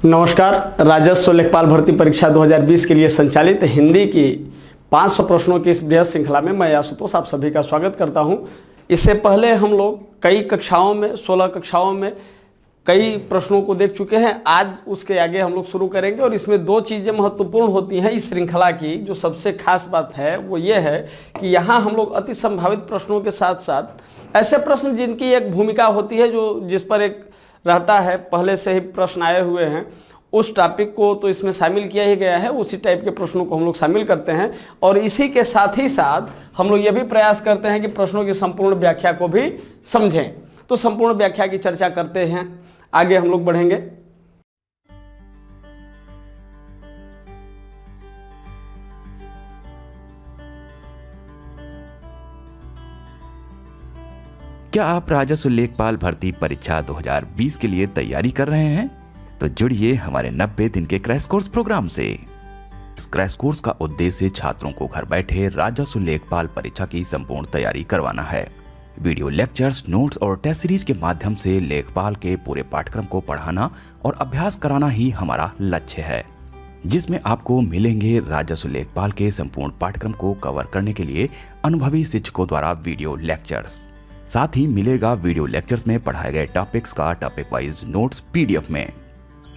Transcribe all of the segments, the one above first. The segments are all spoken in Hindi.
नमस्कार। राजस्व लेखपाल भर्ती परीक्षा 2020 के लिए संचालित हिंदी की 500 प्रश्नों की इस बृहद श्रृंखला में मैं आशुतोष आप सभी का स्वागत करता हूं। इससे पहले हम लोग कई कक्षाओं में 16 कक्षाओं में कई प्रश्नों को देख चुके हैं। आज उसके आगे हम लोग शुरू करेंगे और इसमें दो चीज़ें महत्वपूर्ण होती हैं इस श्रृंखला की। जो सबसे खास बात है वो ये है कि यहाँ हम लोग अति संभावित प्रश्नों के साथ साथ ऐसे प्रश्न जिनकी एक भूमिका होती है, जो जिस पर एक रहता है, पहले से ही प्रश्न आए हुए हैं, उस टॉपिक को तो इसमें शामिल किया ही गया है। उसी टाइप के प्रश्नों को हम लोग शामिल करते हैं और इसी के साथ ही साथ हम लोग ये भी प्रयास करते हैं कि प्रश्नों की संपूर्ण व्याख्या को भी समझें। तो संपूर्ण व्याख्या की चर्चा करते हैं, आगे हम लोग बढ़ेंगे। क्या आप राजस्व लेखपाल भर्ती परीक्षा 2020 के लिए तैयारी कर रहे हैं? तो जुड़िए हमारे 90 दिन के क्रैश कोर्स प्रोग्राम से। इस क्रैश कोर्स का उद्देश्य छात्रों को घर बैठे राजस्व लेखपाल परीक्षा की संपूर्ण तैयारी करवाना है। वीडियो लेक्चर्स, नोट्स और टेस्ट सीरीज के माध्यम से लेखपाल के पूरे पाठ्यक्रम को पढ़ाना और अभ्यास कराना ही हमारा लक्ष्य है, जिसमें आपको मिलेंगे राजस्व लेखपाल के संपूर्ण पाठ्यक्रम को कवर करने के लिए अनुभवी शिक्षकों द्वारा वीडियो लेक्चर्स। साथ ही मिलेगा वीडियो लेक्चर्स में पढ़ाए गए टॉपिक्स का टॉपिक वाइज नोट्स पीडीएफ में।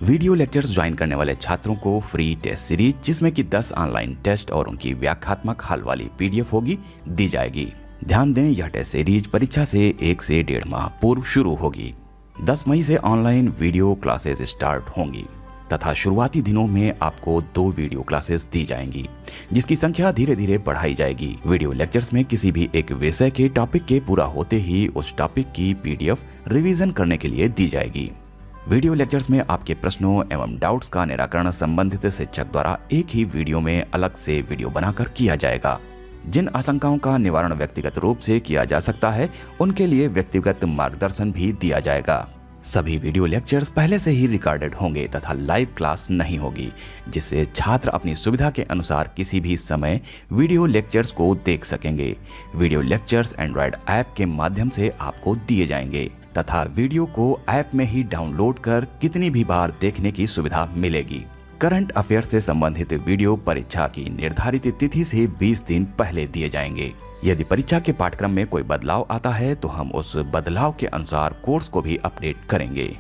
वीडियो लेक्चर्स ज्वाइन करने वाले छात्रों को फ्री टेस्ट सीरीज, जिसमें कि 10 ऑनलाइन टेस्ट और उनकी व्याख्यात्मक हल वाली पीडीएफ होगी, दी जाएगी। ध्यान दें, यह टेस्ट सीरीज परीक्षा से 1 से 1.5 माह पूर्व शुरू होगी। 10 मई से ऑनलाइन वीडियो क्लासेस स्टार्ट होंगी तथा शुरुआती दिनों में आपको 2 वीडियो क्लासेस दी जाएंगी, जिसकी संख्या धीरे धीरे बढ़ाई जाएगी। वीडियो लेक्चर्स में किसी भी एक विषय के टॉपिक के पूरा होते ही उस टॉपिक की पीडीएफ रिवीजन करने के लिए दी जाएगी। वीडियो लेक्चर्स में आपके प्रश्नों एवं डाउट्स का निराकरण संबंधित शिक्षक द्वारा एक ही वीडियो में अलग से वीडियो बनाकर किया जाएगा। जिन आशंकाओं का निवारण व्यक्तिगत रूप से किया जा सकता है, उनके लिए व्यक्तिगत मार्गदर्शन भी दिया जाएगा। सभी वीडियो लेक्चर्स पहले से ही रिकॉर्डेड होंगे तथा लाइव क्लास नहीं होगी, जिससे छात्र अपनी सुविधा के अनुसार किसी भी समय वीडियो लेक्चर्स को देख सकेंगे। वीडियो लेक्चर्स एंड्रॉयड ऐप के माध्यम से आपको दिए जाएंगे तथा वीडियो को ऐप में ही डाउनलोड कर कितनी भी बार देखने की सुविधा मिलेगी। करंट अफेयर से संबंधित वीडियो परीक्षा की निर्धारित तिथि से 20 दिन पहले दिए जाएंगे। यदि परीक्षा के पाठ्यक्रम में कोई बदलाव आता है तो हम उस बदलाव के अनुसार कोर्स को भी अपडेट करेंगे।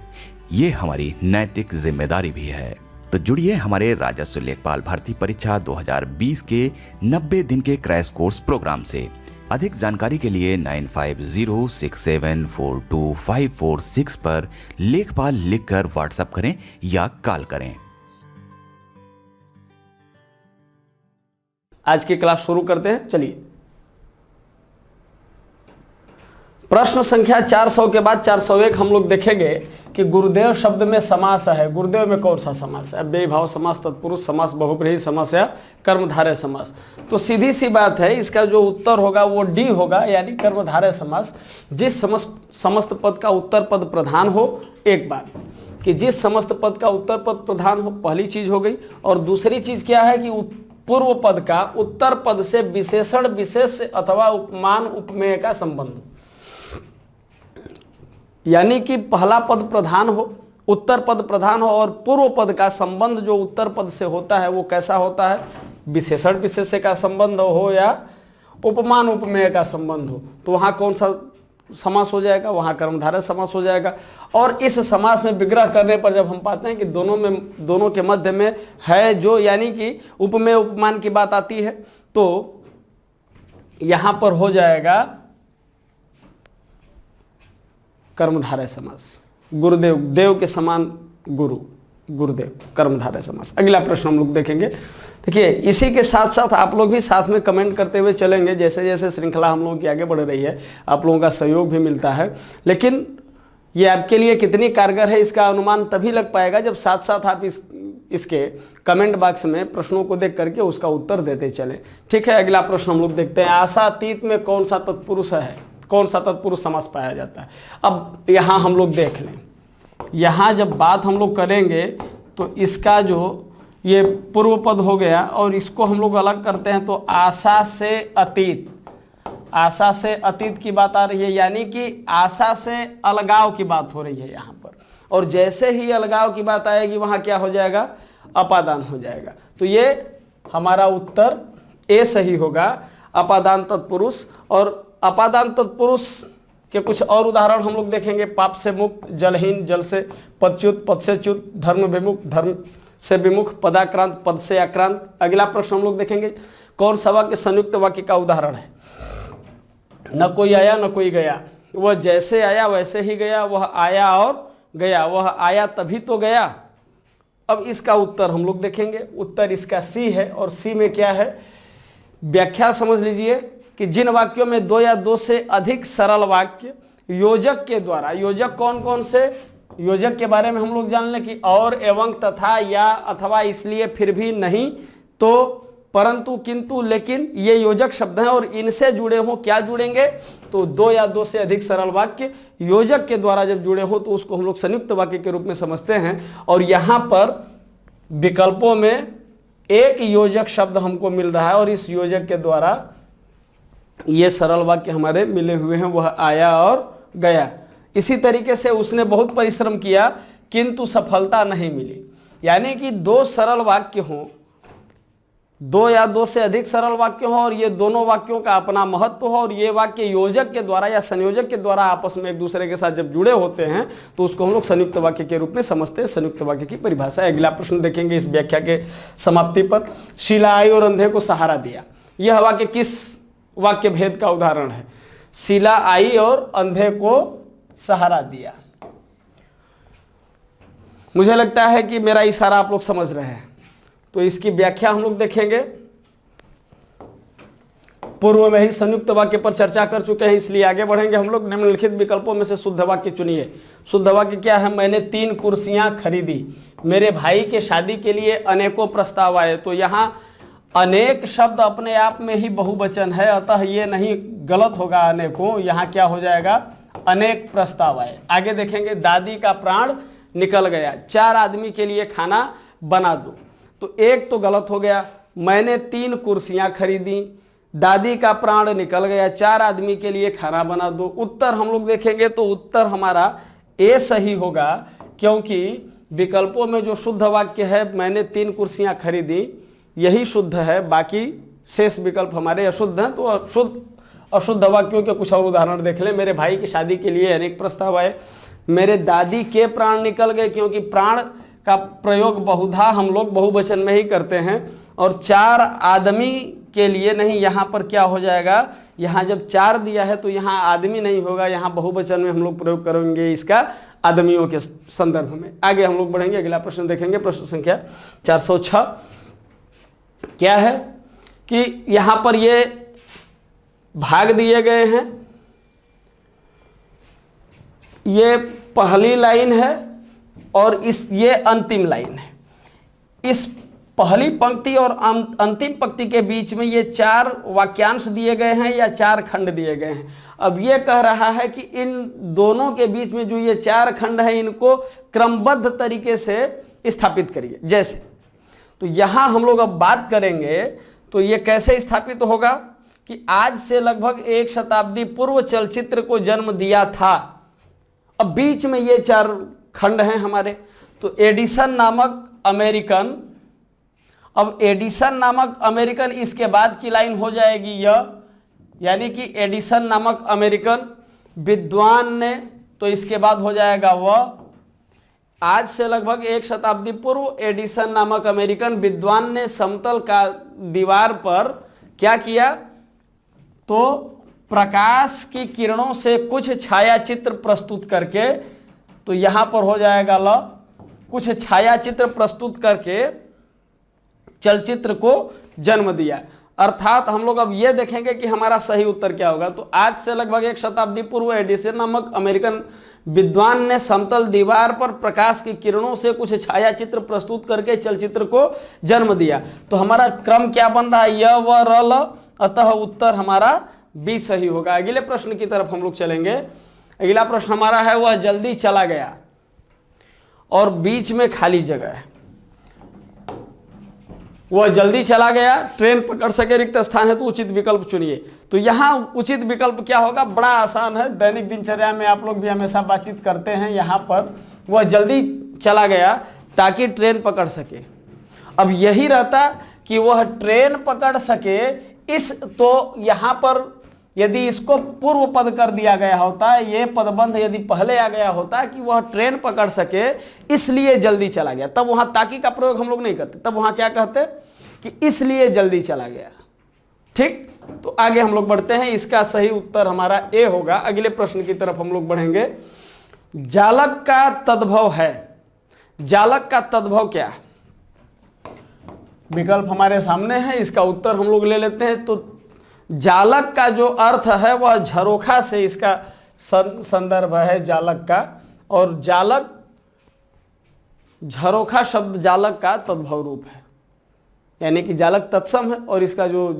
ये हमारी नैतिक जिम्मेदारी भी है। तो जुड़िए हमारे राजस्व लेखपाल भर्ती परीक्षा 2020 के 90 दिन के क्रैश कोर्स प्रोग्राम से। अधिक जानकारी के लिए 9506742546 पर लेखपाल लिखकर व्हाट्सएप करें या कॉल करें। आज की क्लास शुरू करते हैं। चलिए, प्रश्न संख्या 400 के बाद 401 हम लोग देखेंगे कि गुरुदेव शब्द में समास है। गुरुदेव में कौन सा समास है? बेभाव समास, तत्पुरुष समास, बहुब्रीहि समास या कर्मधारय समास। तो सीधी सी बात है, इसका जो उत्तर होगा वो डी होगा, यानी कर्मधारय समास। जिस समस्त पद का उत्तर पद प्रधान हो, एक बात कि जिस समस्त पद का उत्तर पद प्रधान हो, पहली चीज हो गई। और दूसरी चीज क्या है कि पूर्व पद का उत्तर पद से विशेषण विशेष अथवा उपमान उपमेय का संबंध, यानी कि पहला पद प्रधान हो, उत्तर पद प्रधान हो और पूर्व पद का संबंध जो उत्तर पद से होता है वो कैसा होता है? विशेषण विशेष का संबंध हो या उपमान उपमेय का संबंध हो। तो वहां कौन सा समास हो जाएगा? वहां कर्मधारय समास हो जाएगा। और इस समास में विग्रह करने पर जब हम पाते हैं कि दोनों के मध्य में है जो, यानी कि उपमेय उपमान की बात आती है, तो यहां पर हो जाएगा कर्मधारय समास। गुरुदेव, देव के समान गुरु, गुरुदेव, कर्मधारय समास। अगला प्रश्न हम लोग देखेंगे। देखिए, इसी के साथ साथ आप लोग भी साथ में कमेंट करते हुए चलेंगे। जैसे जैसे श्रृंखला हम लोगों की आगे बढ़ रही है, आप लोगों का सहयोग भी मिलता है। लेकिन ये आपके लिए कितनी कारगर है इसका अनुमान तभी लग पाएगा जब साथ साथ आप इसके कमेंट बॉक्स में प्रश्नों को देख करके उसका उत्तर देते चलें। ठीक है, अगला प्रश्न हम लोग देखते हैं। आशातीत में कौन सा तत्पुरुष है? कौन सा तत्पुरुष समास पाया जाता है? अब यहाँ हम लोग देख लें, यहाँ जब बात हम लोग करेंगे तो इसका जो ये पूर्व पद हो गया और इसको हम लोग अलग करते हैं तो आशा से अतीत, आशा से अतीत की बात आ रही है, यानी कि आशा से अलगाव की बात हो रही है यहाँ पर। और जैसे ही अलगाव की बात आएगी वहां क्या हो जाएगा, अपादान हो जाएगा। तो ये हमारा उत्तर ए सही होगा, अपादान तत्पुरुष। और अपादान तत्पुरुष के कुछ और उदाहरण हम लोग देखेंगे। पाप से मुक्त, जलहीन, जल से, पदच्युत, पद से च्युत, धर्म विमुख, धर्म से विमुख, पदाक्रांत, पद से आक्रांत। अगला प्रश्न हम लोग देखेंगे, कौन सा वाक्य संयुक्त वाक्य का उदाहरण है। न कोई आया न कोई गया, वह जैसे आया वैसे ही गया, वह आया और गया, वह आया तभी तो गया। अब इसका उत्तर हम लोग देखेंगे। उत्तर इसका सी है। और सी में क्या है, व्याख्या समझ लीजिए कि जिन वाक्यों में दो या दो से अधिक सरल वाक्य योजक के द्वारा, योजक कौन कौन से, योजक के बारे में हम लोग जान लें कि और, एवं, तथा, या, अथवा, इसलिए, फिर भी, नहीं, तो, परंतु, किंतु, लेकिन, ये योजक शब्द हैं और इनसे जुड़े हो, क्या जुड़ेंगे, तो दो या दो से अधिक सरल वाक्य योजक के द्वारा जब जुड़े हो तो उसको हम लोग संयुक्त वाक्य के रूप में समझते हैं। और यहां पर विकल्पों में एक योजक शब्द हमको मिल रहा है और इस योजक के द्वारा ये सरल वाक्य हमारे मिले हुए हैं, वह आया और गया। इसी तरीके से उसने बहुत परिश्रम किया किंतु सफलता नहीं मिली। यानी कि दो सरल वाक्य हों, दो या दो से अधिक सरल वाक्य हो और ये दोनों वाक्यों का अपना महत्व हो और ये वाक्य योजक के द्वारा या संयोजक के द्वारा आपस में एक दूसरे के साथ जब जुड़े होते हैं तो उसको हम लोग संयुक्त वाक्य के रूप में समझते हैं। संयुक्त वाक्य की परिभाषा। अगला प्रश्न देखेंगे इस व्याख्या के समाप्ति पर। शीला आई और अंधे को सहारा दिया, यह वाक्य किस वाक्य भेद का उदाहरण है। शीला आई और अंधे को सहारा दिया। मुझे लगता है कि मेरा इशारा आप लोग समझ रहे हैं, तो इसकी व्याख्या हम लोग देखेंगे। पूर्व में ही संयुक्त वाक्य पर चर्चा कर चुके हैं, इसलिए आगे बढ़ेंगे हम लोग। निम्नलिखित विकल्पों में से शुद्ध वाक्य चुनिए। शुद्ध वाक्य क्या है, मैंने 3 कुर्सियां खरीदी, मेरे भाई के शादी के लिए अनेकों प्रस्ताव आए। तो यहाँ अनेक शब्द अपने आप में ही बहुवचन है, अतः ये नहीं गलत होगा अनेकों, यहाँ क्या हो जाएगा, अनेक प्रस्ताव आए। आगे देखेंगे, दादी का प्राण निकल गया, 4 आदमी के लिए खाना बना दो। तो एक तो गलत हो गया, मैंने 3 कुर्सियां खरीदी, दादी का प्राण निकल गया, 4 आदमी के लिए खाना बना दो। उत्तर हम लोग देखेंगे तो उत्तर हमारा ए सही होगा, क्योंकि विकल्पों में जो शुद्ध वाक्य है मैंने 3 कुर्सियां खरीदी यही शुद्ध है, बाकी शेष विकल्प हमारे अशुद्ध हैं। तो अशुद्ध वाक्यों के कुछ और उदाहरण देख लें। मेरे भाई की शादी के लिए अनेक प्रस्ताव आए, मेरे दादी के प्राण निकल गए, क्योंकि प्राण का प्रयोग बहुधा हम लोग बहुवचन में ही करते हैं, और 4 आदमी के लिए नहीं, यहाँ पर क्या हो जाएगा, यहाँ जब 4 दिया है तो यहाँ आदमी नहीं होगा, यहाँ बहुवचन में हम लोग प्रयोग करेंगे इसका आदमियों के संदर्भ में। आगे हम लोग बढ़ेंगे, अगला प्रश्न देखेंगे। प्रश्न संख्या 406 क्या है कि यहाँ पर ये भाग दिए गए हैं, ये पहली लाइन है और ये अंतिम लाइन है। इस पहली पंक्ति और अंतिम पंक्ति के बीच में ये 4 वाक्यांश दिए गए हैं या 4 खंड दिए गए हैं। अब ये कह रहा है कि इन दोनों के बीच में जो ये 4 खंड है इनको क्रमबद्ध तरीके से स्थापित करिए। जैसे तो यहां हम लोग अब बात करेंगे तो ये कैसे स्थापित होगा कि आज से लगभग 1 शताब्दी पूर्व चलचित्र को जन्म दिया था। अब बीच में ये 4 खंड हैं हमारे। तो एडिसन नामक अमेरिकन, अब एडिसन नामक अमेरिकन इसके बाद की लाइन हो जाएगी यह, यानी कि एडिसन नामक अमेरिकन विद्वान ने, तो इसके बाद हो जाएगा वह। आज से लगभग 1 शताब्दी पूर्व एडिसन नामक अमेरिकन विद्वान ने समतल का दीवार पर क्या किया, तो प्रकाश की किरणों से कुछ छायाचित्र प्रस्तुत करके, तो यहां पर हो जाएगा ल, कुछ छायाचित्र प्रस्तुत करके चलचित्र को जन्म दिया। अर्थात हम लोग अब ये देखेंगे कि हमारा सही उत्तर क्या होगा। तो आज से लगभग 1 शताब्दी पूर्व एडिसन नामक अमेरिकन विद्वान ने समतल दीवार पर प्रकाश की किरणों से कुछ छायाचित्र प्रस्तुत करके चलचित्र को जन्म दिया। तो हमारा क्रम क्या बन रहा है, य व र ल, अतः उत्तर हमारा बी सही होगा। अगले प्रश्न की तरफ हम लोग चलेंगे। अगला प्रश्न हमारा है, वह जल्दी चला गया और बीच में खाली जगह है। वह जल्दी चला गया, ट्रेन पकड़ सके, रिक्त स्थान है तो उचित विकल्प चुनिए। तो यहाँ उचित विकल्प क्या होगा, बड़ा आसान है, दैनिक दिनचर्या में आप लोग भी हमेशा बातचीत करते हैं। यहाँ पर वह जल्दी चला गया ताकि ट्रेन पकड़ सके। अब यही रहता कि वह ट्रेन पकड़ सके, इस तो यहां पर यदि इसको पूर्व पद कर दिया गया होता, ये पदबंध यदि पहले आ गया होता कि वह ट्रेन पकड़ सके इसलिए जल्दी चला गया, तब वहां ताकि का प्रयोग हम लोग नहीं करते, तब वहां क्या कहते कि इसलिए जल्दी चला गया। ठीक, तो आगे हम लोग बढ़ते हैं। इसका सही उत्तर हमारा ए होगा। अगले प्रश्न की तरफ हम लोग बढ़ेंगे। जालक का तद्भव है। जालक का तद्भव क्या है? विकल्प हमारे सामने है, इसका उत्तर हम लोग ले लेते हैं। तो जालक का जो अर्थ है वह झरोखा से इसका संदर्भ है जालक का, और जालक झरोखा शब्द जालक का तद्भव रूप है, यानी कि जालक तत्सम है और इसका जो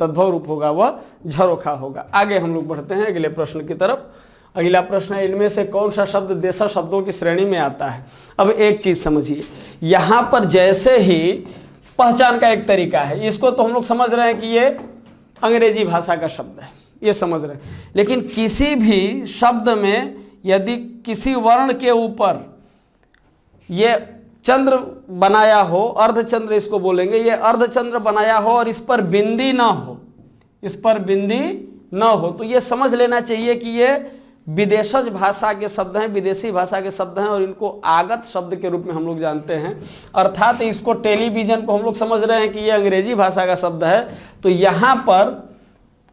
तद्भव रूप होगा वह झरोखा होगा। आगे हम लोग बढ़ते हैं अगले प्रश्न की तरफ। अगला प्रश्न है, इनमें से कौन सा शब्द देशज शब्दों की श्रेणी में आता है? अब एक चीज समझिए, यहां पर जैसे ही पहचान का एक तरीका है, इसको तो हम लोग समझ रहे हैं कि ये अंग्रेजी भाषा का शब्द है, ये समझ रहे हैं। लेकिन किसी भी शब्द में यदि किसी वर्ण के ऊपर ये चंद्र बनाया हो, अर्धचंद्र इसको बोलेंगे, ये अर्धचंद्र बनाया हो और इस पर बिंदी ना हो, इस पर बिंदी ना हो, तो ये समझ लेना चाहिए कि ये विदेशज भाषा के शब्द हैं, विदेशी भाषा के शब्द हैं, और इनको आगत शब्द के रूप में हम लोग जानते हैं। अर्थात इसको टेलीविजन को हम लोग समझ रहे हैं कि ये अंग्रेजी भाषा का शब्द है। तो यहाँ पर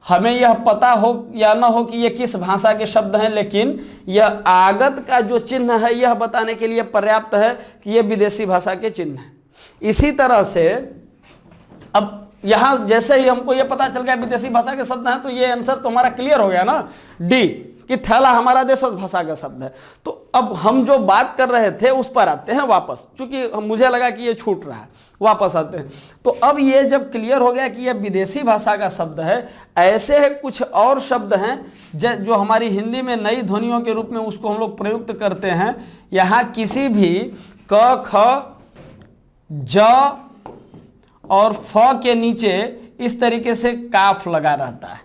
हमें यह पता हो या ना हो कि ये किस भाषा के शब्द हैं, लेकिन यह आगत का जो चिन्ह है यह बताने के लिए पर्याप्त है कि ये विदेशी भाषा के चिन्ह हैं। इसी तरह से अब यहाँ जैसे ही हमको ये पता चल गया विदेशी भाषा के शब्द हैं, तो ये आंसर तो हमारा क्लियर हो गया ना, डी, कि थैला हमारा देशज भाषा का शब्द है। तो अब हम जो बात कर रहे थे उस पर आते हैं वापस, क्योंकि मुझे लगा कि ये छूट रहा है, वापस आते हैं। तो अब ये जब क्लियर हो गया कि ये विदेशी भाषा का शब्द है, ऐसे है कुछ और शब्द हैं जो हमारी हिंदी में नई ध्वनियों के रूप में उसको हम लोग प्रयुक्त करते हैं। यहाँ किसी भी क, ख, ज और फ के नीचे इस तरीके से काफ लगा रहता है।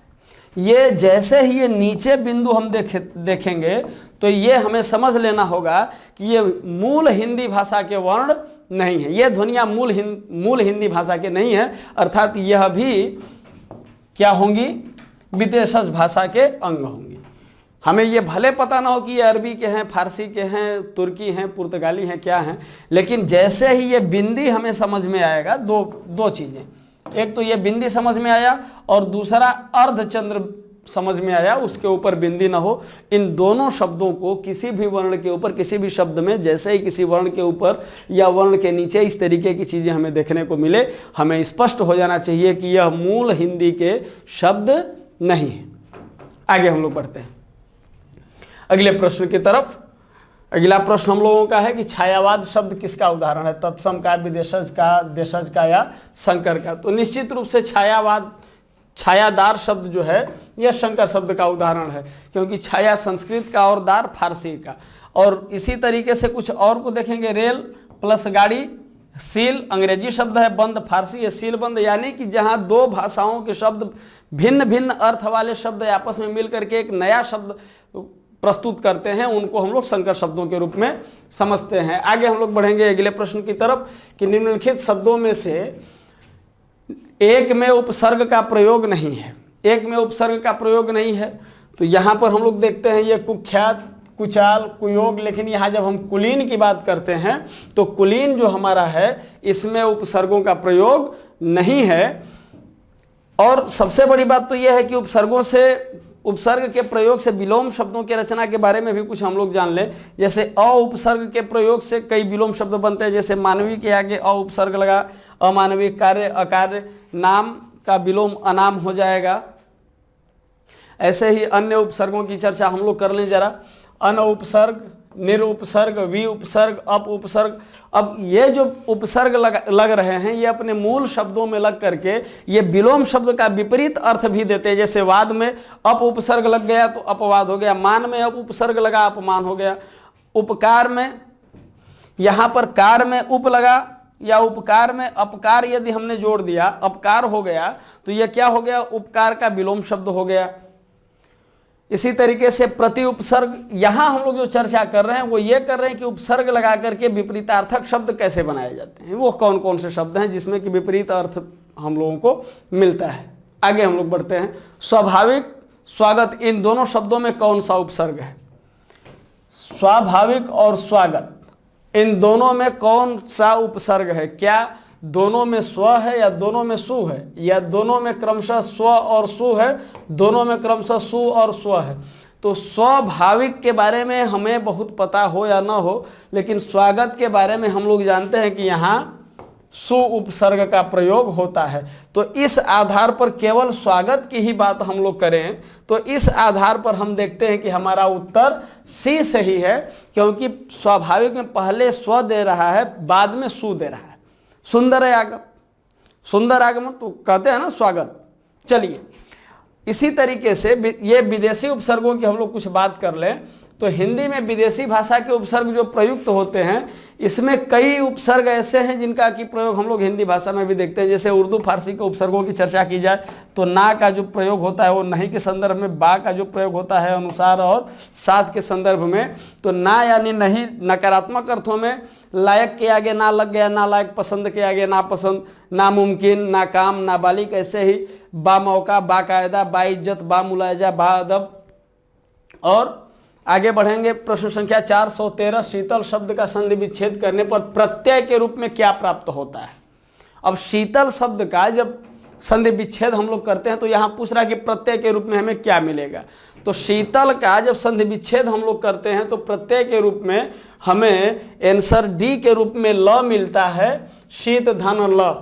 ये जैसे ही ये नीचे बिंदु हम देखेंगे तो ये हमें समझ लेना होगा कि ये मूल हिंदी भाषा के वर्ण नहीं है, ये ध्वनियाँ मूल हिंदी भाषा के नहीं है, अर्थात यह भी क्या होंगी, विदेशज भाषा के अंग होंगी। हमें ये भले पता ना हो कि ये अरबी के हैं, फारसी के हैं, तुर्की हैं, पुर्तगाली हैं, क्या हैं, लेकिन जैसे ही ये बिंदी हमें समझ में आएगा, दो चीज़ें, एक तो ये बिंदी समझ में आया और दूसरा अर्धचंद्र समझ में आया, उसके ऊपर बिंदी ना हो। इन दोनों शब्दों को किसी भी वर्ण के ऊपर, किसी भी शब्द में जैसे ही किसी वर्ण के ऊपर या वर्ण के नीचे इस तरीके की चीज़ें हमें देखने को मिले, हमें स्पष्ट हो जाना चाहिए कि यह मूल हिंदी के शब्द नहीं है। आगे हम लोग बढ़ते हैं अगले प्रश्न की तरफ। अगला प्रश्न हम लोगों का है कि छायावाद शब्द किसका उदाहरण है? तत्सम का, विदेशज का, देशज का या संकर का? तो निश्चित रूप से छायावाद, छायादार शब्द जो है यह शंकर शब्द का उदाहरण है, क्योंकि छाया संस्कृत का और दार फारसी का। और इसी तरीके से कुछ और को देखेंगे, रेल प्लस गाड़ी, सील अंग्रेजी शब्द है, बंद फारसी है, सील बंद, यानी कि जहां दो भाषाओं के शब्द भिन्न भिन्न अर्थ वाले शब्द आपस में मिलकर के एक नया शब्द प्रस्तुत करते हैं, उनको हम लोग संकर शब्दों के रूप में समझते हैं। आगे हम लोग बढ़ेंगे अगले प्रश्न की तरफ कि निम्नलिखित शब्दों में से एक में उपसर्ग का प्रयोग नहीं है, एक में उपसर्ग का प्रयोग नहीं है। तो यहाँ पर हम लोग देखते हैं ये कुख्यात, कुचाल, कुयोग, लेकिन यहाँ जब हम कुलीन की बात करते हैं तो कुलीन जो हमारा है इसमें उपसर्गों का प्रयोग नहीं है। और सबसे बड़ी बात तो यह है कि उपसर्ग के प्रयोग से विलोम शब्दों की रचना के बारे में भी कुछ हम लोग जान लें। जैसे अ उपसर्ग के प्रयोग से कई विलोम शब्द बनते हैं, जैसे मानवी के आगे अ उपसर्ग लगा, अमानवीय, कार्य अकार्य, नाम का विलोम अनाम हो जाएगा। ऐसे ही अन्य उपसर्गों की चर्चा हम लोग कर लें जरा। अन उपसर्ग, निर उपसर्ग, वि उपसर्ग, अप उपसर्ग। अब ये जो उपसर्ग लग रहे हैं ये अपने मूल शब्दों में लग करके ये विलोम शब्द का विपरीत अर्थ भी देते हैं। जैसे वाद में अप उपसर्ग लग गया तो अपवाद हो गया, मान में अप उपसर्ग लगा अपमान हो गया, उपकार में यहाँ पर कार में उप लगा या उपकार में अपकार यदि हमने जोड़ दिया अपकार हो गया तो यह क्या हो गया, उपकार का विलोम शब्द हो गया। इसी तरीके से प्रति उपसर्ग, यहां हम लोग जो चर्चा कर रहे हैं वो ये कर रहे हैं कि उपसर्ग लगा करके विपरीतार्थक शब्द कैसे बनाए जाते हैं, वो कौन कौन से शब्द हैं जिसमें कि विपरीत अर्थ हम लोगों को मिलता है। आगे हम लोग बढ़ते हैं। स्वाभाविक, स्वागत, इन दोनों शब्दों में कौन सा उपसर्ग है? स्वाभाविक और स्वागत, इन दोनों में कौन सा उपसर्ग है? क्या दोनों में स्व है या दोनों में सु है, या दोनों में क्रमशः स्व और सु है, दोनों में क्रमशः सु और स्व है? तो स्वाभाविक के बारे में हमें बहुत पता हो या ना हो, लेकिन स्वागत के बारे में हम लोग जानते हैं कि यहाँ सु उपसर्ग का प्रयोग होता है। तो इस आधार पर केवल स्वागत की ही बात हम लोग करें तो इस आधार पर हम देखते हैं कि हमारा उत्तर सी सही है, क्योंकि स्वाभाविक में पहले स्व दे रहा है, बाद में सु दे रहा है। सुंदर है आगम, सुंदर आगमन तो कहते हैं ना स्वागत। चलिए, इसी तरीके से ये विदेशी उपसर्गों की हम लोग कुछ बात कर लें तो हिंदी में विदेशी भाषा के उपसर्ग जो प्रयुक्त होते हैं, इसमें कई उपसर्ग ऐसे हैं जिनका कि प्रयोग हम लोग हिंदी भाषा में भी देखते हैं। जैसे उर्दू फारसी के उपसर्गों की चर्चा की जाए तो ना का जो प्रयोग होता है वो नहीं के संदर्भ में, बा का जो प्रयोग होता है अनुसार और साथ के संदर्भ में, तो ना यानी नहीं नकारात्मक अर्थों में, लायक के आगे ना लग गया, ना लायक, पसंद के आगे ना पसंद, नामुमकिन, नाकाम, नाबालिग, ऐसे ही बा मौका, बाकायदा, बाइज्जत, बा मुलायजा, बा अदब। और आगे बढ़ेंगे, प्रश्न संख्या 413, शीतल शब्द का संधि विच्छेद करने पर प्रत्यय के रूप में क्या प्राप्त होता है? अब शीतल शब्द का जब संधि विच्छेद हम लोग करते हैं तो यहाँ पूछ रहा है कि प्रत्यय के रूप में हमें क्या मिलेगा। तो शीतल का जब संधि विच्छेद हम लोग करते हैं तो प्रत्यय के रूप में हमें आंसर डी के रूप में ल मिलता है, शीत धन ल।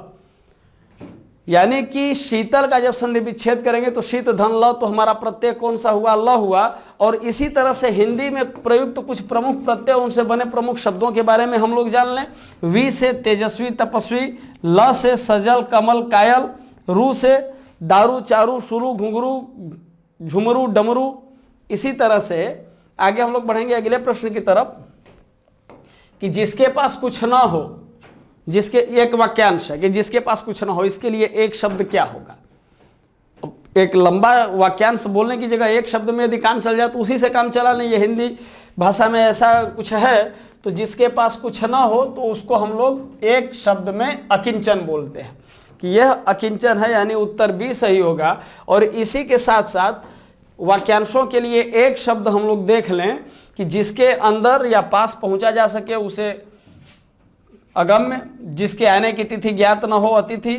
यानी कि शीतल का जब संधि विच्छेद करेंगे तो शीत धन ल, तो हमारा प्रत्यय कौन सा हुआ? ल हुआ। और इसी तरह से हिंदी में प्रयुक्त कुछ प्रमुख प्रत्यय, उनसे बने प्रमुख शब्दों के बारे में हम लोग जान लें। वी से तेजस्वी तपस्वी, ल से सजल कमल कायल, रू से दारू चारू शुरू घुंघरू झुमरू डमरू। इसी तरह से आगे हम लोग बढ़ेंगे अगले प्रश्न की तरफ कि जिसके पास कुछ ना हो, जिसके एक वाक्यांश है कि जिसके पास कुछ ना हो, इसके लिए एक शब्द क्या होगा? एक लंबा वाक्यांश बोलने की जगह एक शब्द में यदि काम चल जाए तो उसी से काम चला नहीं। ये हिंदी भाषा में ऐसा कुछ है। तो जिसके पास कुछ ना हो तो उसको हम लोग एक शब्द में अकिंचन बोलते हैं कि यह अकिंचन है, यानी उत्तर बी सही होगा। और इसी के साथ साथ वाक्यांशों के लिए एक शब्द हम लोग देख लें कि जिसके अंदर या पास पहुंचा जा सके उसे अगम्य, जिसके आने की तिथि ज्ञात न हो अतिथि,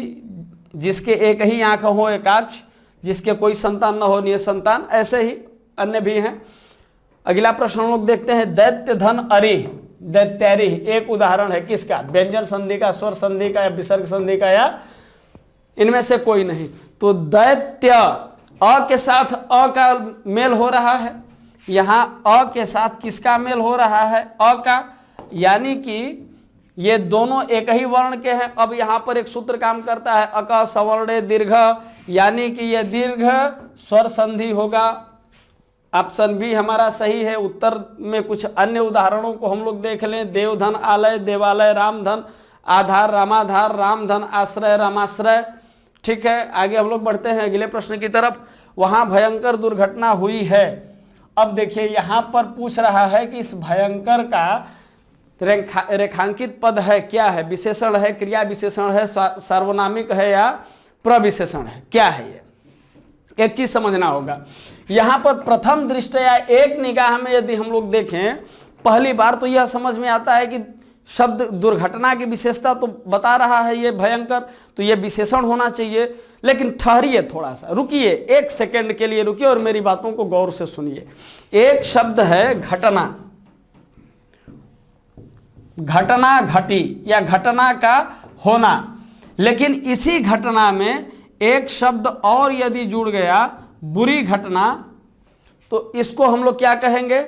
जिसके एक ही आंख हो एकाक्ष, जिसके कोई संतान न हो निसंतान, ऐसे ही अन्य भी हैं। अगला प्रश्न हम लोग देखते हैं, दैत्य धन अरिह, दैत्यारिह एक उदाहरण है किसका? व्यंजन संधि का, स्वर संधि का, या विसर्ग संधि का, या इनमें से कोई नहीं। तो दैत्य अ के साथ अ का मेल हो रहा है, यहां अ के साथ किसका मेल हो रहा है? अ का, यानी कि ये दोनों एक ही वर्ण के हैं। अब यहां पर एक सूत्र काम करता है, अक सवर्णे दीर्घ, यानी कि ये दीर्घ स्वर संधि होगा। ऑप्शन बी हमारा सही है। उत्तर में कुछ अन्य उदाहरणों को हम लोग देख लें। देवधन आलय, देवालय, रामधन आधार, रामाधार, रामधन आश्रय, रामाश्रय। ठीक है, आगे हम लोग बढ़ते हैं अगले प्रश्न की तरफ। वहां भयंकर दुर्घटना हुई है। अब देखिए यहां पर पूछ रहा है कि इस भयंकर का रेखांकित पद है, क्या है? विशेषण है, क्रिया विशेषण है, सार्वनामिक है, या प्रविशेषण है? क्या है ये? एक चीज समझना होगा। यहां पर प्रथम दृष्टया एक निगाह में यदि हम लोग देखें पहली बार तो यह समझ में आता है कि शब्द दुर्घटना की विशेषता तो बता रहा है ये भयंकर, तो ये विशेषण होना चाहिए। लेकिन ठहरिए, थोड़ा सा रुकिए, एक सेकंड के लिए रुकिए और मेरी बातों को गौर से सुनिए। एक शब्द है घटना, घटना घटी या घटना का होना, लेकिन इसी घटना में एक शब्द और यदि जुड़ गया, बुरी घटना, तो इसको हम लोग क्या कहेंगे?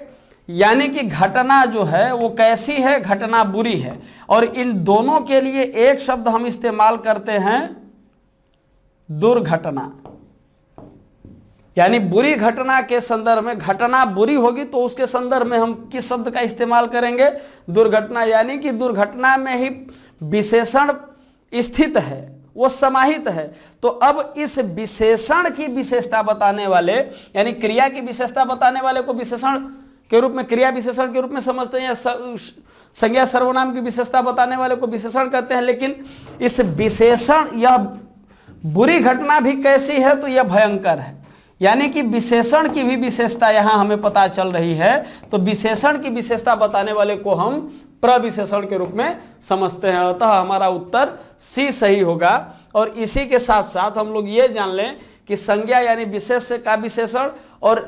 यानी कि घटना जो है वो कैसी है? घटना बुरी है। और इन दोनों के लिए एक शब्द हम इस्तेमाल करते हैं, दुर्घटना। यानी बुरी घटना के संदर्भ में, घटना बुरी होगी तो उसके संदर्भ में हम किस शब्द का इस्तेमाल करेंगे? दुर्घटना। यानी कि दुर्घटना में ही विशेषण स्थित है, वो समाहित है। तो अब इस विशेषण की विशेषता बताने वाले, यानी क्रिया की विशेषता बताने वाले को विशेषण के रूप में, क्रिया विशेषण के रूप में समझते हैं, या संज्ञा सर्वनाम की विशेषता बताने वाले को विशेषण कहते हैं। लेकिन इस विशेषण, यह बुरी घटना भी कैसी है, तो यह भयंकर है। यानी कि विशेषण की भी विशेषता यहां हमें पता चल रही है। तो विशेषण की विशेषता बताने वाले को हम प्रविशेषण के रूप में समझते हैं। अतः हमारा उत्तर सी सही होगा। और इसी के साथ साथ हम लोग ये जान लें कि संज्ञा यानी विशेष का विशेषण और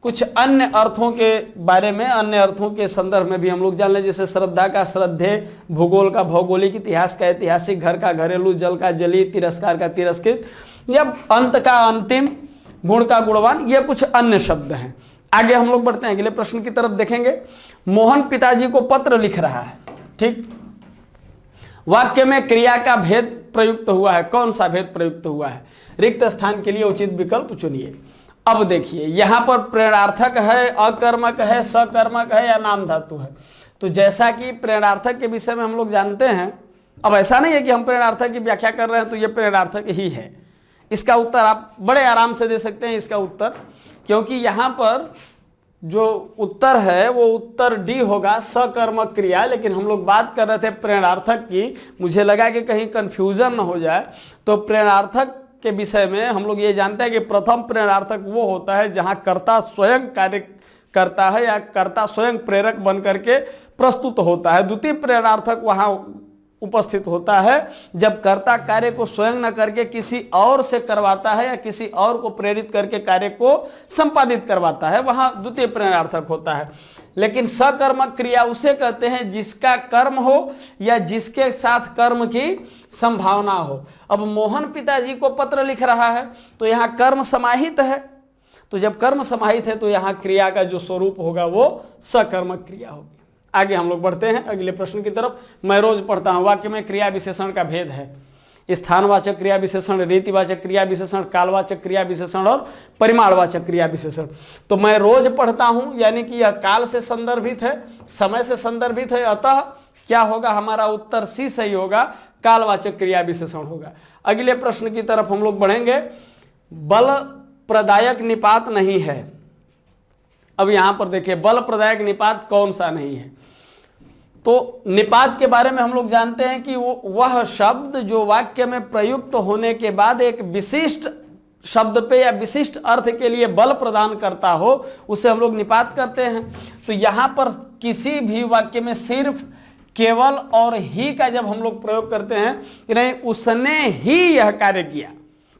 कुछ अन्य अर्थों के बारे में, अन्य अर्थों के संदर्भ में भी हम लोग जान लें। जैसे श्रद्धा का श्रद्धेय, भूगोल का भौगोलिक, इतिहास का ऐतिहासिक, घर का घरेलू, जल का जलीय, तिरस्कार का तिरस्कृत, या अंत का अंतिम, गुण का गुणवान, ये कुछ अन्य शब्द हैं। आगे हम लोग बढ़ते हैं, अगले प्रश्न की तरफ देखेंगे। मोहन पिताजी को पत्र लिख रहा है, ठीक। वाक्य में क्रिया का भेद प्रयुक्त हुआ है। कौन सा भेद प्रयुक्त हुआ है? रिक्त स्थान के लिए उचित विकल्प चुनिए। अब देखिए, यहां पर प्रेरणार्थक है, अकर्मक है, सकर्मक है, या नाम धातु है। तो जैसा कि प्रेरणार्थक के विषय में हम लोग जानते हैं, अब ऐसा नहीं है कि हम प्रेरणार्थक की व्याख्या कर रहे हैं तो यह प्रेरणार्थक ही है। इसका उत्तर आप बड़े आराम से दे सकते हैं, इसका उत्तर, क्योंकि यहां पर जो उत्तर है वो उत्तर डी होगा, सकर्मक क्रिया। लेकिन हम लोग बात कर रहे थे प्रेरणार्थक की, मुझे लगा कि कहीं कंफ्यूजन न हो जाए। तो प्रेरणार्थक के विषय में हम लोग ये जानते हैं कि प्रथम प्रेरणार्थक वो होता है जहां कर्ता स्वयं कार्य करता है या कर्ता स्वयं प्रेरक बन करके प्रस्तुत होता है। द्वितीय प्रेरणार्थक वहां उपस्थित होता है जब कर्ता कार्य को स्वयं न करके किसी और से करवाता है या किसी और को प्रेरित करके कार्य को संपादित करवाता है, वहां द्वितीय प्रेरणार्थक होता है। लेकिन सकर्मक क्रिया उसे कहते हैं जिसका कर्म हो या जिसके साथ कर्म की संभावना हो। अब मोहन पिताजी को पत्र लिख रहा है तो यहां कर्म समाहित है। तो जब कर्म समाहित है तो यहां क्रिया का जो स्वरूप होगा वो सकर्मक क्रिया होगी। आगे हम लोग बढ़ते हैं अगले प्रश्न की तरफ। मैं रोज पढ़ता हूं, वाक्य में क्रिया विशेषण का भेद है। स्थानवाचक क्रिया विशेषण, रीतिवाचक क्रिया विशेषण, कालवाचक क्रिया विशेषण और परिमाणवाचक क्रिया विशेषण। तो मैं रोज पढ़ता हूं यानी कि यह काल से संदर्भित है, समय से संदर्भित है। अतः क्या होगा? हमारा उत्तर सी सही होगा, कालवाचक क्रिया विशेषण होगा। अगले प्रश्न की तरफ हम लोग बढ़ेंगे। बल प्रदायक निपात नहीं है। अब यहां पर देखिए, बल प्रदायक निपात कौन सा नहीं है? तो निपात के बारे में हम लोग जानते हैं कि वह शब्द जो वाक्य में प्रयुक्त होने के बाद एक विशिष्ट शब्द पे या विशिष्ट अर्थ के लिए बल प्रदान करता हो, उसे हम लोग निपात करते हैं। तो यहां पर किसी भी वाक्य में सिर्फ, केवल और ही का जब हम लोग प्रयोग करते हैं कि नहीं उसने ही यह कार्य किया,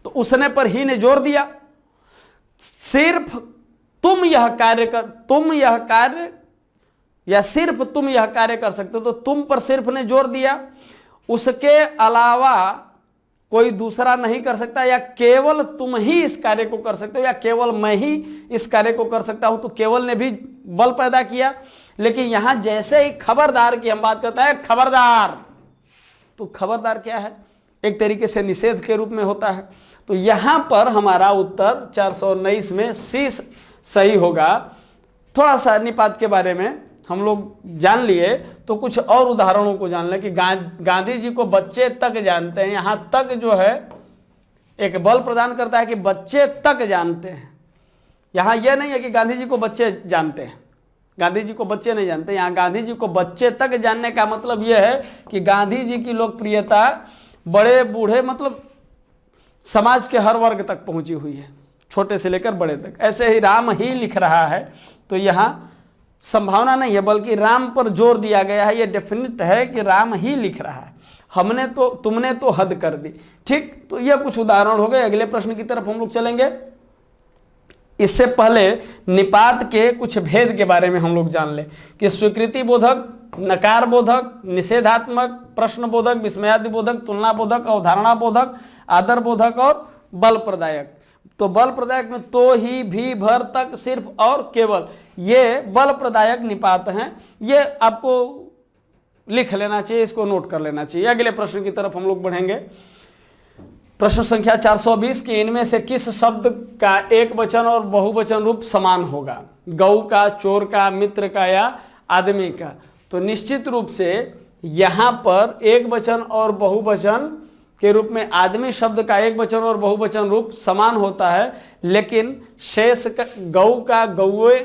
तो उसने पर ही ने जोर दिया। सिर्फ तुम यह कार्य कर, तुम यह कार्य, या सिर्फ तुम यह कार्य कर सकते हो, तो तुम पर सिर्फ ने जोर दिया। उसके अलावा कोई दूसरा नहीं कर सकता, या केवल तुम ही इस कार्य को कर सकते हो, या केवल मैं ही इस कार्य को कर सकता हूं, तो केवल ने भी बल पैदा किया। लेकिन यहां जैसे ही खबरदार की हम बात करते हैं, खबरदार, तो खबरदार क्या है? एक तरीके से निषेध के रूप में होता है। तो यहां पर हमारा उत्तर 419 में सी सही होगा। थोड़ा सा निपात के बारे में हम लोग जान लिए, तो कुछ और उदाहरणों को जान लें कि गांधी जी को बच्चे तक जानते हैं। यहां तक जो है एक बल प्रदान करता है कि बच्चे तक जानते हैं। यहां यह नहीं है कि गांधी जी को बच्चे जानते हैं, गांधी जी को बच्चे नहीं जानते। यहां गांधी जी को बच्चे तक जानने का मतलब यह है कि गांधी जी की लोकप्रियता बड़े बूढ़े, मतलब समाज के हर वर्ग तक पहुंची हुई है, छोटे से लेकर बड़े तक। ऐसे ही राम ही लिख रहा है, तो यहां संभावना नहीं है, बल्कि राम पर जोर दिया गया है। यह डेफिनेट है कि राम ही लिख रहा है। हमने तो, तुमने तो हद कर दी। ठीक, तो यह कुछ उदाहरण हो गए। अगले प्रश्न की तरफ हम लोग चलेंगे। इससे पहले निपात के कुछ भेद के बारे में हम लोग जान लें कि स्वीकृति बोधक, नकार बोधक, निषेधात्मक, प्रश्न बोधक, विस्मयादि बोधक, तुलना बोधक, अवधारणा बोधक, आदर बोधक और बल प्रदायक। तो बल प्रदायक में तो, ही, भी, भर, तक, सिर्फ और केवल, ये बल प्रदायक निपात हैं। ये आपको लिख लेना चाहिए, इसको नोट कर लेना चाहिए। अगले प्रश्न की तरफ हम लोग बढ़ेंगे। प्रश्न संख्या 420 कि इनमें से किस शब्द का एक वचन और बहुवचन रूप समान होगा? गौ का, चोर का, मित्र का या आदमी का? तो निश्चित रूप से यहां पर एक वचन और बहुवचन के रूप में आदमी शब्द का एक वचन और बहुवचन रूप समान होता है, लेकिन शेष गौ का गौए,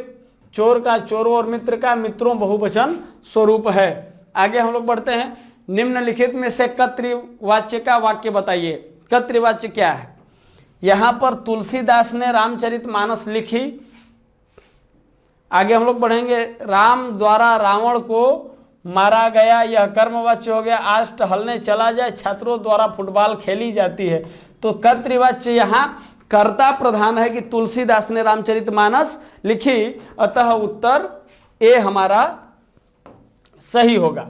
चोर का चोरों और मित्र का मित्रों बहुवचन स्वरूप है। आगे हम लोग बढ़ते हैं। निम्नलिखित में से कर्तृवाच्य का वाक्य बताइए। कर्तृवाच्य क्या है? यहां पर तुलसीदास ने रामचरितमानस लिखी। आगे हम लोग बढ़ेंगे। राम द्वारा रावण को मारा गया, यह कर्मवाच्य हो गया। आज टहलने चला जाए, छात्रों द्वारा फुटबॉल खेली जाती है। तो कर्तृवाच्य यहां कर्ता प्रधान है कि तुलसीदास ने रामचरितमानस लिखी, अतः उत्तर ए हमारा सही होगा।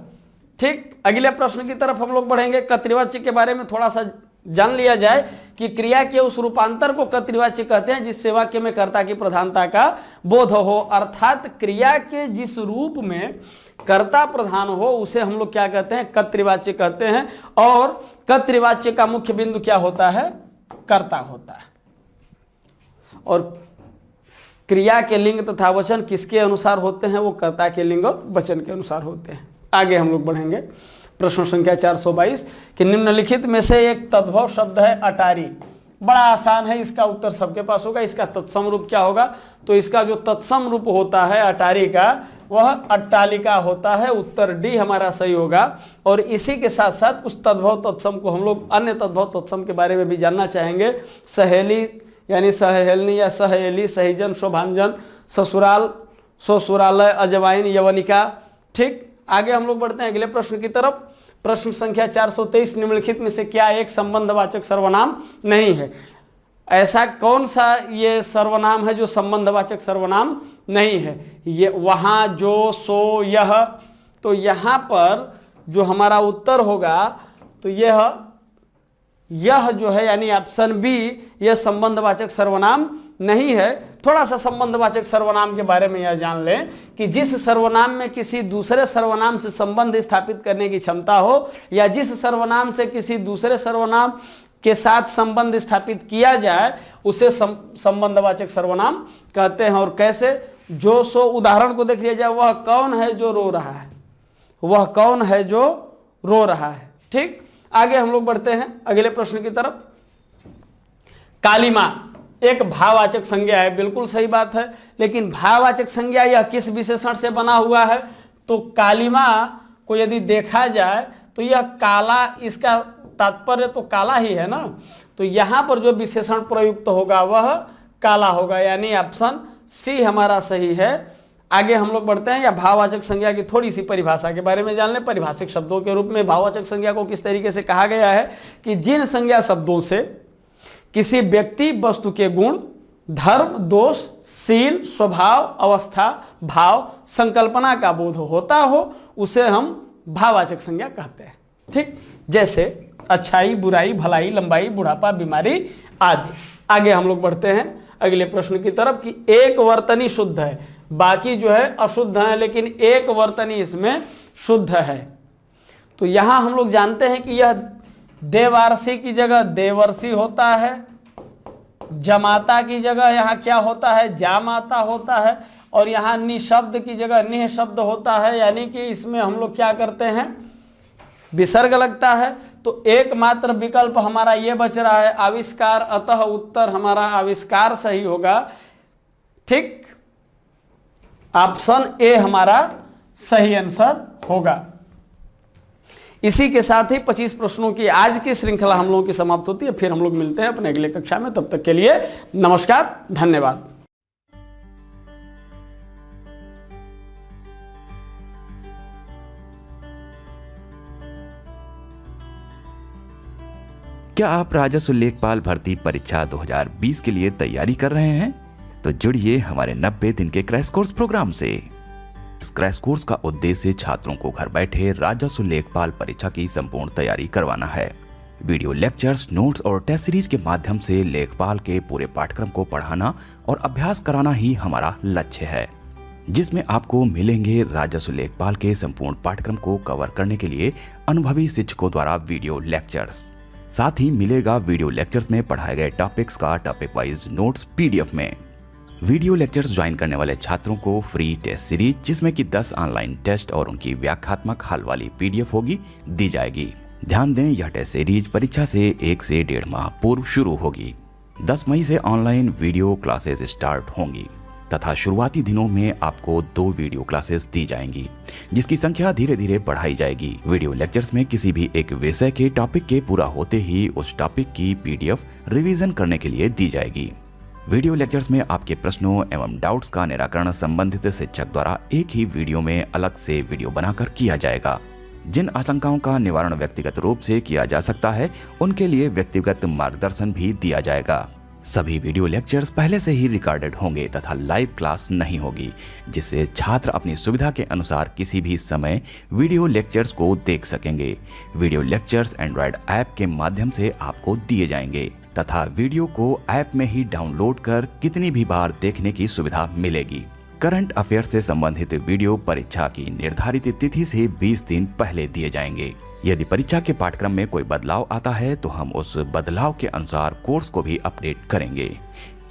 ठीक, अगले प्रश्न की तरफ हम लोग बढ़ेंगे। कर्तृवाच्य के बारे में थोड़ा सा जान लिया जाए कि क्रिया के उस रूपांतर को कर्तृवाच्य कहते हैं जिससे वाक्य में कर्ता की प्रधानता का बोध हो, अर्थात क्रिया के जिस रूप में कर्ता प्रधान हो उसे हम लोग क्या कहते हैं? कर्तृवाच्य कहते हैं। और कर्तृवाच्य का मुख्य बिंदु क्या होता है? कर्ता होता है। और क्रिया के लिंग तथा वचन किसके अनुसार होते हैं? वो कर्ता के लिंग और वचन के अनुसार होते हैं। आगे हम लोग बढ़ेंगे। प्रश्न संख्या 422 कि निम्नलिखित में से एक तद्भव शब्द है अटारी। बड़ा आसान है, इसका उत्तर सबके पास होगा। इसका तत्सम रूप क्या होगा? तो इसका जो तत्सम रूप होता है अटारी का, वह अट्टालिका होता है। उत्तर डी हमारा सही होगा। और इसी के साथ साथ उस तद्भव तत्सम को हम लोग अन्य तद्भव तत्सम के बारे में भी जानना चाहेंगे। सहेली यानी सहेलनी या सहेली, सहीजन, शोभांजन, ससुराल, ससुरालय, अजवाइन, यवनिका। ठीक, आगे हम लोग बढ़ते हैं अगले प्रश्न की तरफ। प्रश्न संख्या 423 निम्नलिखित में से क्या एक संबंधवाचक सर्वनाम नहीं है? ऐसा कौन सा ये सर्वनाम है जो संबंधवाचक सर्वनाम नहीं है? ये वहां, जो, सो, यह। तो यहां पर जो हमारा उत्तर होगा तो यह जो है यानी ऑप्शन बी, यह संबंधवाचक सर्वनाम नहीं है। थोड़ा सा संबंधवाचक सर्वनाम के बारे में यह जान लें कि जिस सर्वनाम में किसी दूसरे सर्वनाम से संबंध स्थापित करने की क्षमता हो, या जिस सर्वनाम से किसी दूसरे सर्वनाम के साथ संबंध स्थापित किया जाए, उसे संबंधवाचक सर्वनाम कहते हैं। और कैसे? जो, सो। उदाहरण को देख लिया जाए। वह कौन है जो रो रहा है? वह कौन है जो रो रहा है? ठीक, आगे हम लोग बढ़ते हैं अगले प्रश्न की तरफ। कालिमा एक भाववाचक संज्ञा है, बिल्कुल सही बात है। लेकिन भाववाचक संज्ञा यह किस विशेषण से बना हुआ है? तो कालिमा को यदि देखा जाए तो यह काला, इसका तात्पर्य तो काला ही है ना। तो यहां पर जो विशेषण प्रयुक्त होगा वह काला होगा, यानी ऑप्शन सी हमारा सही है। आगे हम लोग बढ़ते हैं या भाववाचक संज्ञा की थोड़ी सी परिभाषा के बारे में जान लें। परिभाषिक शब्दों के रूप में भाववाचक संज्ञा को किस तरीके से कहा गया है कि जिन संज्ञा शब्दों से किसी व्यक्ति वस्तु के गुण, धर्म, दोष, शील, स्वभाव, अवस्था, भाव, संकल्पना का बोध होता हो उसे हम भाववाचक संज्ञा कहते हैं। ठीक, जैसे अच्छाई, बुराई, भलाई, लंबाई, बुढ़ापा, बीमारी आदि। आगे हम लोग बढ़ते हैं अगले प्रश्न की तरफ कि एक वर्तनी शुद्ध है, बाकी जो है अशुद्ध है, लेकिन एक वर्तनी इसमें शुद्ध है। तो यहां हम लोग जानते हैं कि यह देवारसी की जगह देवर्षि होता है, जमाता की जगह यहाँ क्या होता है? जामाता होता है। और यहाँ निशब्द की जगह निह शब्द होता है, यानी कि इसमें हम लोग क्या करते हैं? विसर्ग लगता है। तो एकमात्र विकल्प हमारा ये बच रहा है आविष्कार, अतः उत्तर हमारा आविष्कार सही होगा। ठीक, ऑप्शन ए हमारा सही आंसर होगा। इसी के साथ ही 25 प्रश्नों की आज की श्रृंखला हम लोगों की समाप्त होती है। फिर हम लोग मिलते हैं अपने अगले कक्षा में। तब तक के लिए नमस्कार, धन्यवाद। क्या आप राजस्व लेखपाल भर्ती परीक्षा 2020 के लिए तैयारी कर रहे हैं? तो जुड़िए हमारे 90 दिन के क्रैश कोर्स प्रोग्राम से। इस क्रैश कोर्स का उद्देश्य छात्रों को घर बैठे राजस्व लेखपाल परीक्षा की संपूर्ण तैयारी करवाना है। वीडियो लेक्चर्स, नोट्स और टेस्ट सीरीज के माध्यम से लेखपाल के पूरे पाठ्यक्रम को पढ़ाना और अभ्यास कराना ही हमारा लक्ष्य है, जिसमें आपको मिलेंगे राजस्व लेखपाल के संपूर्ण पाठ्यक्रम को कवर करने के लिए अनुभवी शिक्षकों द्वारा वीडियो लेक्चर्स। साथ ही मिलेगा वीडियो लेक्चर्स में पढ़ाए गए टॉपिक्स का टॉपिक वाइज नोट्स पीडीएफ में। वीडियो लेक्चर्स ज्वाइन करने वाले छात्रों को फ्री टेस्ट सीरीज, जिसमें कि 10 ऑनलाइन टेस्ट और उनकी व्याख्यात्मक हल वाली पीडीएफ होगी, दी जाएगी। ध्यान दें, यह टेस्ट सीरीज परीक्षा से 1 से 1.5 माह पूर्व शुरू होगी। 10 मई से ऑनलाइन वीडियो क्लासेस स्टार्ट होंगी तथा शुरुआती दिनों में आपको 2 वीडियो क्लासेस दी जाएंगी, जिसकी संख्या धीरे धीरे बढ़ाई जाएगी। वीडियो लेक्चर्स में किसी भी एक विषय के टॉपिक के पूरा होते ही उस टॉपिक की PDF रिवीजन करने के लिए दी जाएगी। वीडियो लेक्चर्स में आपके प्रश्नों एवं डाउट्स का निराकरण संबंधित शिक्षक द्वारा एक ही वीडियो में अलग से वीडियो बनाकर किया जाएगा। जिन आशंकाओं का निवारण व्यक्तिगत रूप से किया जा सकता है, उनके लिए व्यक्तिगत मार्गदर्शन भी दिया जाएगा। सभी वीडियो लेक्चर्स पहले से ही रिकॉर्डेड होंगे तथा लाइव क्लास नहीं होगी, जिससे छात्र अपनी सुविधा के अनुसार किसी भी समय वीडियो लेक्चर्स को देख सकेंगे। वीडियो लेक्चर्स एंड्रॉयड ऐप के माध्यम से आपको दिए जाएंगे तथा वीडियो को ऐप में ही डाउनलोड कर कितनी भी बार देखने की सुविधा मिलेगी। करंट अफेयर से संबंधित वीडियो परीक्षा की निर्धारित तिथि से 20 दिन पहले दिए जाएंगे। यदि परीक्षा के पाठ्यक्रम में कोई बदलाव आता है तो हम उस बदलाव के अनुसार कोर्स को भी अपडेट करेंगे।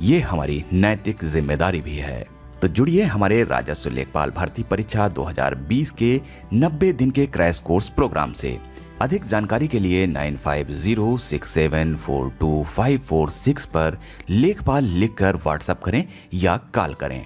ये हमारी नैतिक जिम्मेदारी भी है। तो जुड़िए हमारे राजस्व लेखपाल भर्ती परीक्षा 2020 के 90 दिन के क्रैश कोर्स प्रोग्राम से। अधिक जानकारी के लिए 9506742546 पर लेखपाल लिखकर व्हाट्सएप करें या कॉल करें।